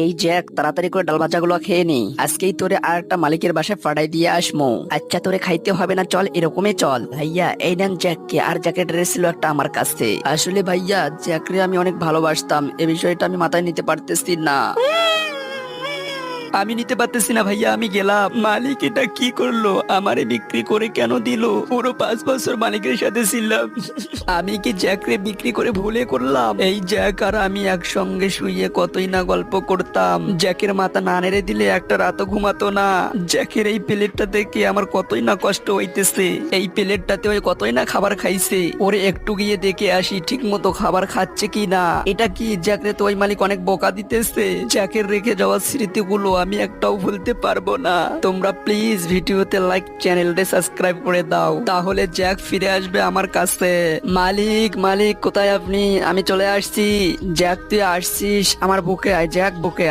এই জ্যাক, তাড়াতাড়ি করে ডাল ভাজাগুলো খেয়ে নি, আজকেই তোরে আর একটা মালিকের বাসায় পাঠাই দিয়ে আসমো। আচ্ছা, তোরে খাইতে হবে না, চল এরকমই চল। ভাইয়া এই নেন জ্যাককে, আর জ্যাকের ড্রেস ছিল একটা আমার কাছে। আসলে ভাইয়া, জ্যাকরে আমি অনেক ভালোবাসতাম, এ বিষয়টা আমি মাথায় নিতে পারতেছি না। আমি নিতে পারতেছি না ভাইয়া, আমি গেলাম। মালিক এটা কি করলো, আমারে বিক্রি করে কেন দিল? পুরো 5 বছর মালিকের সাথে ছিলাম, আমি কি জ্যাকরে বিক্রি করে ভুলে করলাম? এই জ্যাক আর আমি একসঙ্গে শুয়ে কতই না গল্প করতাম, জ্যাকের মাথা না নেড়ে দিলে একটা রাতও ঘুমাতো না। জ্যাকের এই প্লেটটা দেখে আমার কতই না কষ্ট হইতেছে, এই প্লেটটাতে ওই কতই না খাবার খাইছে। ওরে একটু গিয়ে দেখে আসি ঠিক মতো খাবার খাচ্ছে কি না। এটা কি জ্যাকরে তো ওই মালিক অনেক বোকা দিতেছে, জ্যাকের রেখে যাওয়া স্মৃতিগুলো আমি একটাও ভুলতে পারবো না। তোমরা প্লিজ ভিডিওতে লাইক, চ্যানেলটা সাবস্ক্রাইব করে দাও, তাহলে জ্যাক ফিরে আসবে আমার কাছে। মালিক, মালিক কোথায় আপনি? আমি চলে আসছি। জ্যাক তুই আসছিস? আমার বুকে আয় জ্যাক, বুকে আয়।